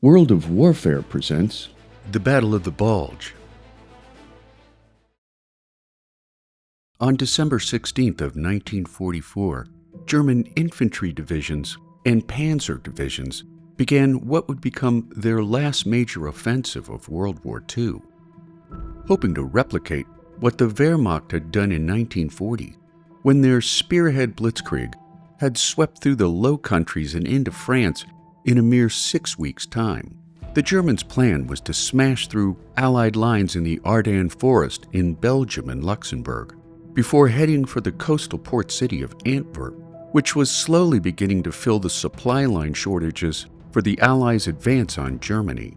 World of Warfare presents The Battle of the Bulge. On December 16th of 1944, German infantry divisions and Panzer divisions began what would become their last major offensive of World War II. Hoping to replicate what the Wehrmacht had done in 1940, when their spearhead Blitzkrieg had swept through the Low Countries and into France in a mere 6 weeks' time. The Germans' plan was to smash through Allied lines in the Ardennes Forest in Belgium and Luxembourg, before heading for the coastal port city of Antwerp, which was slowly beginning to fill the supply line shortages for the Allies' advance on Germany.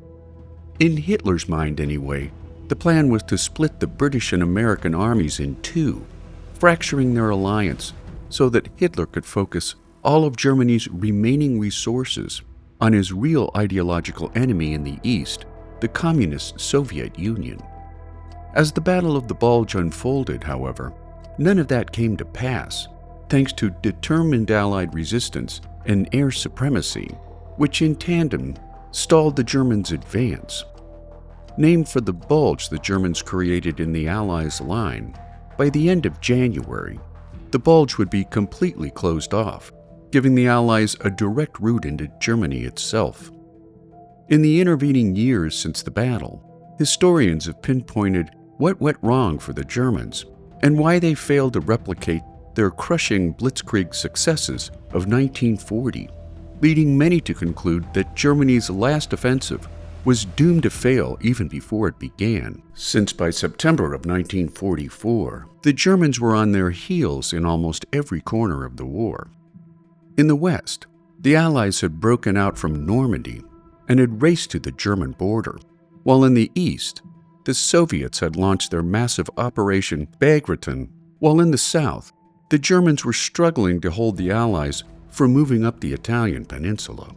In Hitler's mind anyway, the plan was to split the British and American armies in two, fracturing their alliance so that Hitler could focus all of Germany's remaining resources on his real ideological enemy in the East, the Communist Soviet Union. As the Battle of the Bulge unfolded, however, none of that came to pass, thanks to determined Allied resistance and air supremacy, which in tandem stalled the Germans' advance. Named for the bulge the Germans created in the Allies' line, by the end of January, the bulge would be completely closed off, giving the Allies a direct route into Germany itself. In the intervening years since the battle, historians have pinpointed what went wrong for the Germans and why they failed to replicate their crushing Blitzkrieg successes of 1940, leading many to conclude that Germany's last offensive was doomed to fail even before it began, since by September of 1944, the Germans were on their heels in almost every corner of the war. In the West, the Allies had broken out from Normandy and had raced to the German border, while in the East, the Soviets had launched their massive Operation Bagration, while in the South, the Germans were struggling to hold the Allies from moving up the Italian peninsula.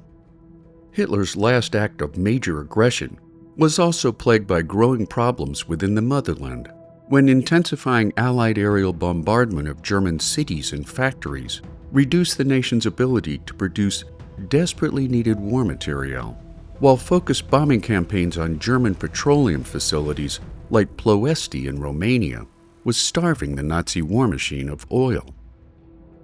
Hitler's last act of major aggression was also plagued by growing problems within the motherland, when intensifying Allied aerial bombardment of German cities and factories reduced the nation's ability to produce desperately needed war material, while focused bombing campaigns on German petroleum facilities like Ploesti in Romania was starving the Nazi war machine of oil.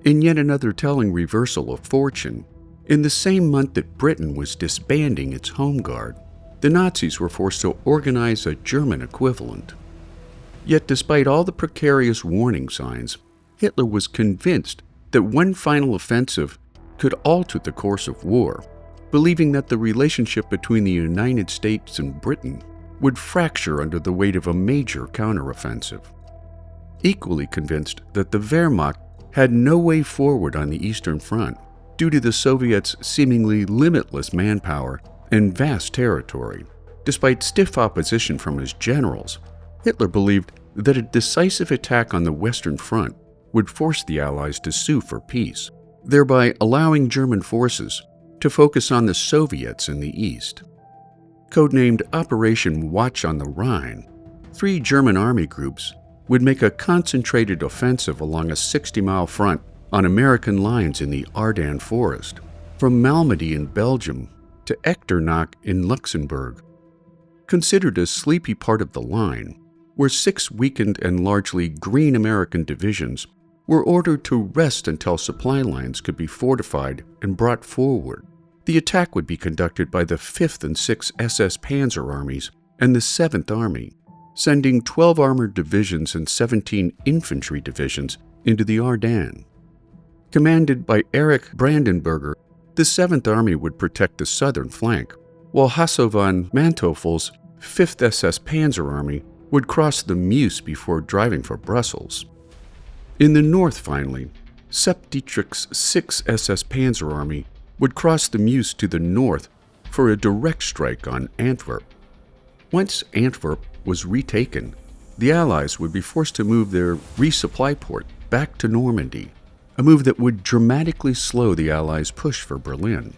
In yet another telling reversal of fortune, in the same month that Britain was disbanding its Home Guard, the Nazis were forced to organize a German equivalent. Yet despite all the precarious warning signs, Hitler was convinced that one final offensive could alter the course of war, believing that the relationship between the United States and Britain would fracture under the weight of a major counteroffensive. Equally convinced that the Wehrmacht had no way forward on the Eastern Front due to the Soviets' seemingly limitless manpower and vast territory, despite stiff opposition from his generals, Hitler believed that a decisive attack on the Western Front would force the Allies to sue for peace, thereby allowing German forces to focus on the Soviets in the East. Codenamed Operation Watch on the Rhine, 3 German army groups would make a concentrated offensive along a 60-mile front on American lines in the Ardennes Forest, from Malmedy in Belgium to Echternach in Luxembourg. Considered a sleepy part of the line, where 6 weakened and largely green American divisions were ordered to rest until supply lines could be fortified and brought forward. The attack would be conducted by the 5th and 6th SS Panzer armies and the 7th Army, sending 12 armored divisions and 17 infantry divisions into the Ardennes. Commanded by Erich Brandenburger, the 7th Army would protect the southern flank, while Hasso von Manteuffel's 5th SS Panzer Army would cross the Meuse before driving for Brussels. In the north, finally, Sepp Dietrich's 6th SS Panzer Army would cross the Meuse to the north for a direct strike on Antwerp. Once Antwerp was retaken, the Allies would be forced to move their resupply port back to Normandy, a move that would dramatically slow the Allies' push for Berlin.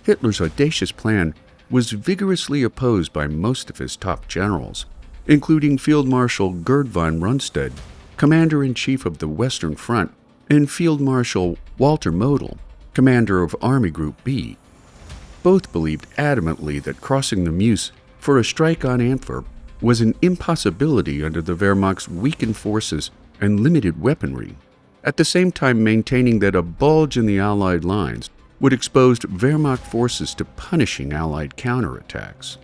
Hitler's audacious plan was vigorously opposed by most of his top generals, including Field Marshal Gerd von Rundstedt, Commander-in-Chief of the Western Front, and Field Marshal Walter Model, commander of Army Group B. Both believed adamantly that crossing the Meuse for a strike on Antwerp was an impossibility under the Wehrmacht's weakened forces and limited weaponry, at the same time maintaining that a bulge in the Allied lines would expose Wehrmacht forces to punishing Allied counterattacks.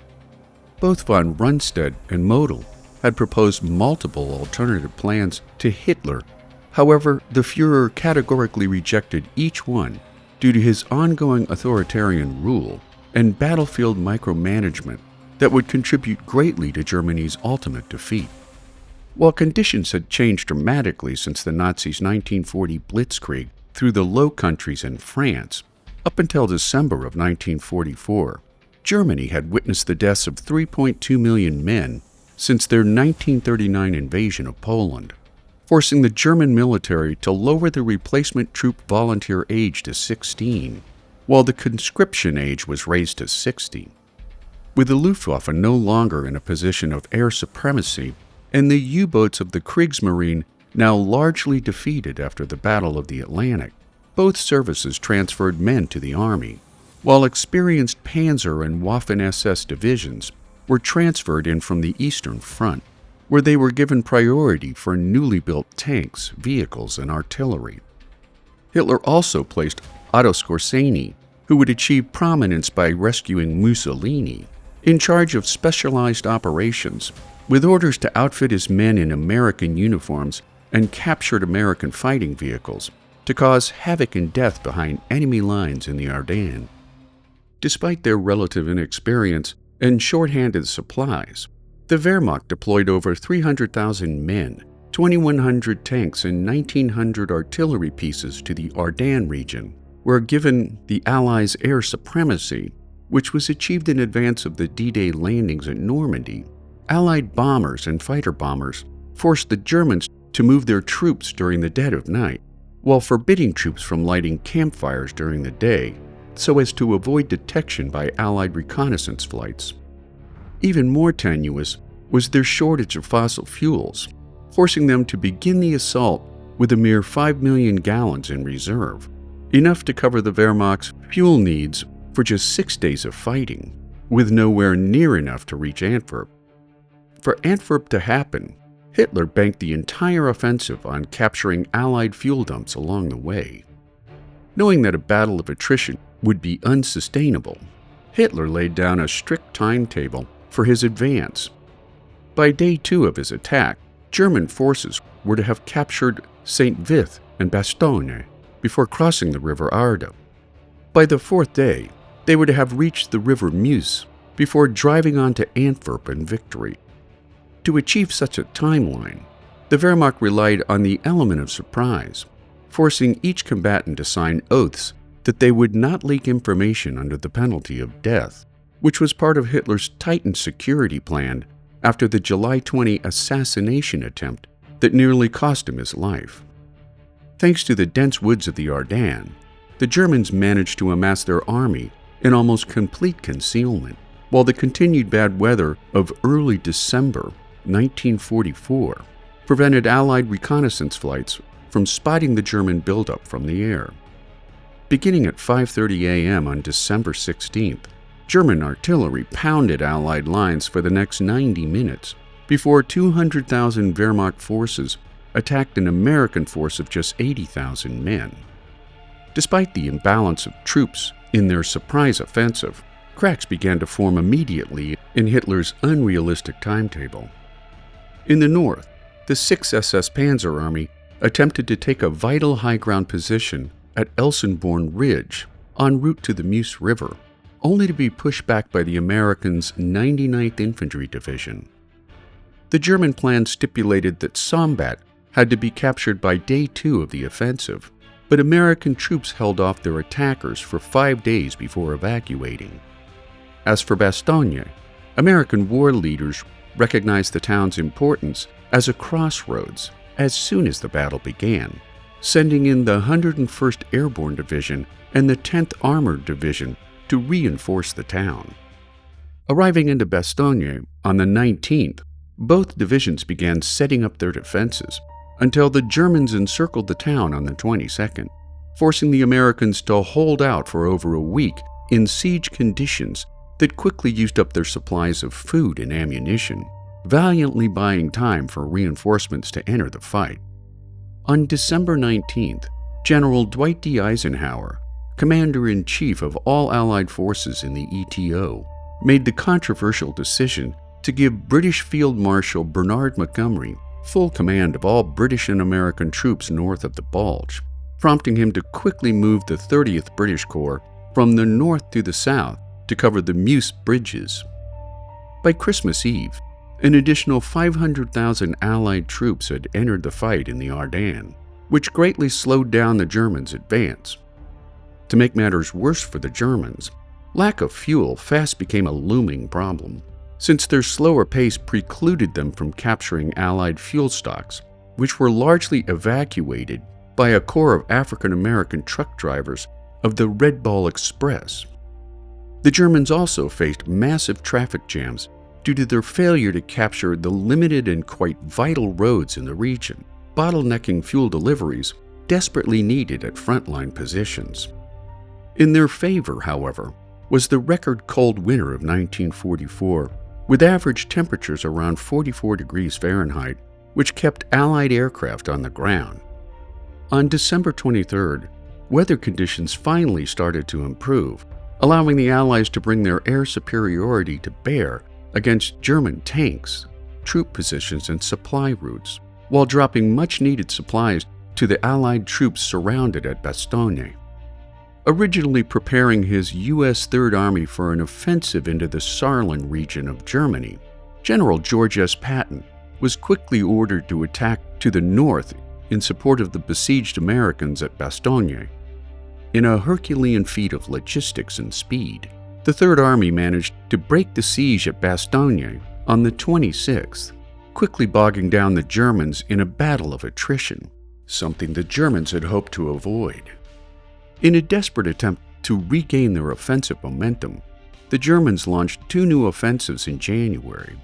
Both von Rundstedt and Model had proposed multiple alternative plans to Hitler. However, the Führer categorically rejected each one due to his ongoing authoritarian rule and battlefield micromanagement that would contribute greatly to Germany's ultimate defeat. While conditions had changed dramatically since the Nazis' 1940 Blitzkrieg through the Low Countries and France, up until December of 1944, Germany had witnessed the deaths of 3.2 million men since their 1939 invasion of Poland, forcing the German military to lower the replacement troop volunteer age to 16, while the conscription age was raised to 60. With the Luftwaffe no longer in a position of air supremacy and the U-boats of the Kriegsmarine now largely defeated after the Battle of the Atlantic, both services transferred men to the Army, while experienced Panzer and Waffen-SS divisions were transferred in from the Eastern Front, where they were given priority for newly built tanks, vehicles, and artillery. Hitler also placed Otto Skorzeny, who would achieve prominence by rescuing Mussolini, in charge of specialized operations, with orders to outfit his men in American uniforms and captured American fighting vehicles to cause havoc and death behind enemy lines in the Ardennes. Despite their relative inexperience and short-handed supplies, the Wehrmacht deployed over 300,000 men, 2,100 tanks, and 1,900 artillery pieces to the Ardennes region, where, given the Allies' air supremacy, which was achieved in advance of the D-Day landings at Normandy, Allied bombers and fighter bombers forced the Germans to move their troops during the dead of night, while forbidding troops from lighting campfires during the day so as to avoid detection by Allied reconnaissance flights. Even more tenuous was their shortage of fossil fuels, forcing them to begin the assault with a mere 5 million gallons in reserve, enough to cover the Wehrmacht's fuel needs for just 6 days of fighting, with nowhere near enough to reach Antwerp. For Antwerp to happen, Hitler banked the entire offensive on capturing Allied fuel dumps along the way. Knowing that a battle of attrition would be unsustainable, Hitler laid down a strict timetable for his advance. By day 2 of his attack, German forces were to have captured St. Vith and Bastogne before crossing the river Arde. By the 4th day, they were to have reached the river Meuse before driving on to Antwerp in victory. To achieve such a timeline, the Wehrmacht relied on the element of surprise, forcing each combatant to sign oaths that they would not leak information under the penalty of death, which was part of Hitler's tightened security plan after the July 20 assassination attempt that nearly cost him his life. Thanks to the dense woods of the Ardennes, the Germans managed to amass their army in almost complete concealment, while the continued bad weather of early December 1944 prevented Allied reconnaissance flights from spotting the German buildup from the air. Beginning at 5:30 a.m. on December 16th, German artillery pounded Allied lines for the next 90 minutes before 200,000 Wehrmacht forces attacked an American force of just 80,000 men. Despite the imbalance of troops in their surprise offensive, cracks began to form immediately in Hitler's unrealistic timetable. In the north, the 6th SS Panzer Army attempted to take a vital high ground position at Elsenborn Ridge en route to the Meuse River, only to be pushed back by the Americans' 99th Infantry Division. The German plan stipulated that Sambat had to be captured by day 2 of the offensive, but American troops held off their attackers for 5 days before evacuating. As for Bastogne, American war leaders recognized the town's importance as a crossroads as soon as the battle began, sending in the 101st Airborne Division and the 10th Armored Division to reinforce the town. Arriving into Bastogne on the 19th, both divisions began setting up their defenses until the Germans encircled the town on the 22nd, forcing the Americans to hold out for over a week in siege conditions that quickly used up their supplies of food and ammunition, valiantly buying time for reinforcements to enter the fight. On December 19th, General Dwight D. Eisenhower, Commander-in-Chief of all Allied forces in the ETO, made the controversial decision to give British Field Marshal Bernard Montgomery full command of all British and American troops north of the Bulge, prompting him to quickly move the 30th British Corps from the north to the south to cover the Meuse bridges. By Christmas Eve, an additional 500,000 Allied troops had entered the fight in the Ardennes, which greatly slowed down the Germans' advance. To make matters worse for the Germans, lack of fuel fast became a looming problem, since their slower pace precluded them from capturing Allied fuel stocks, which were largely evacuated by a corps of African-American truck drivers of the Red Ball Express. The Germans also faced massive traffic jams due to their failure to capture the limited and quite vital roads in the region, bottlenecking fuel deliveries desperately needed at frontline positions. In their favor, however, was the record cold winter of 1944, with average temperatures around 44 degrees Fahrenheit, which kept Allied aircraft on the ground. On December 23rd, weather conditions finally started to improve, allowing the Allies to bring their air superiority to bear against German tanks, troop positions, and supply routes, while dropping much-needed supplies to the Allied troops surrounded at Bastogne. Originally preparing his U.S. Third Army for an offensive into the Saarland region of Germany, General George S. Patton was quickly ordered to attack to the north in support of the besieged Americans at Bastogne. In a Herculean feat of logistics and speed, the Third Army managed to break the siege at Bastogne on the 26th, quickly bogging down the Germans in a battle of attrition, something the Germans had hoped to avoid. In a desperate attempt to regain their offensive momentum, the Germans launched 2 new offensives in January.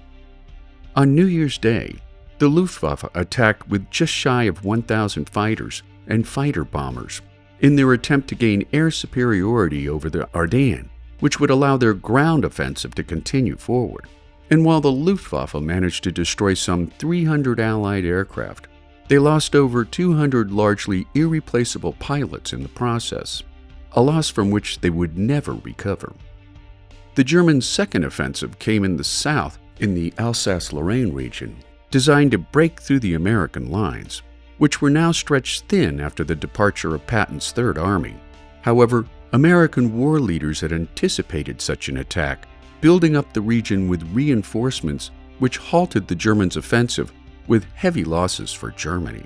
On New Year's Day, the Luftwaffe attacked with just shy of 1,000 fighters and fighter bombers in their attempt to gain air superiority over the Ardennes, which would allow their ground offensive to continue forward. And while the Luftwaffe managed to destroy some 300 Allied aircraft, they lost over 200 largely irreplaceable pilots in the process, a loss from which they would never recover. The Germans' second offensive came in the south in the Alsace-Lorraine region, designed to break through the American lines, which were now stretched thin after the departure of Patton's Third Army. However, American war leaders had anticipated such an attack, building up the region with reinforcements which halted the Germans' offensive with heavy losses for Germany.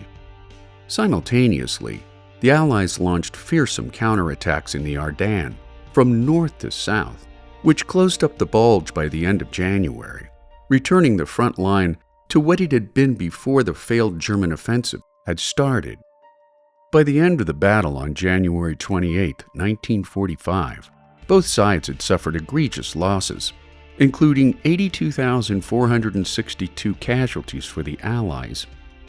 Simultaneously, the Allies launched fearsome counterattacks in the Ardennes from north to south, which closed up the Bulge by the end of January, returning the front line to what it had been before the failed German offensive had started. By the end of the battle on January 28, 1945, both sides had suffered egregious losses, including 82,462 casualties for the Allies,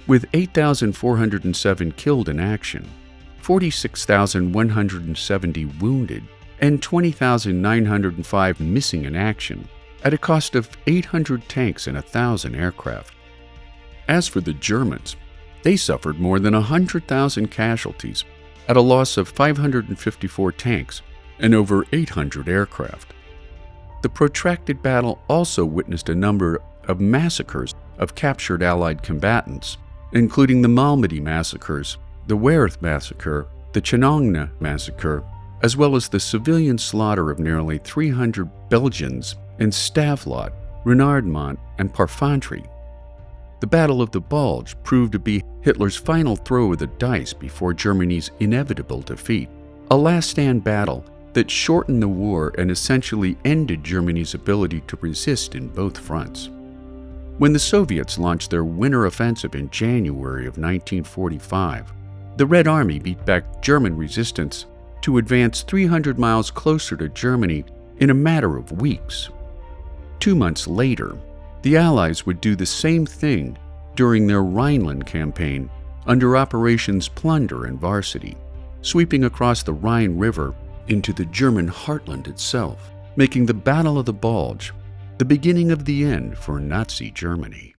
with 8,407 killed in action, 46,170 wounded, and 20,905 missing in action, at a cost of 800 tanks and 1,000 aircraft. As for the Germans, they suffered more than 100,000 casualties, at a loss of 554 tanks and over 800 aircraft. The protracted battle also witnessed a number of massacres of captured Allied combatants, including the Malmedy massacres, the Wereth massacre, the Chinon massacre, as well as the civilian slaughter of nearly 300 Belgians in Stavelot, Renardmont, and Parfantry. The Battle of the Bulge proved to be Hitler's final throw of the dice before Germany's inevitable defeat, a last-stand battle that shortened the war and essentially ended Germany's ability to resist in both fronts. When the Soviets launched their winter offensive in January of 1945, the Red Army beat back German resistance to advance 300 miles closer to Germany in a matter of weeks. 2 months later, the Allies would do the same thing during their Rhineland campaign under Operations Plunder and Varsity, sweeping across the Rhine River into the German heartland itself, making the Battle of the Bulge the beginning of the end for Nazi Germany.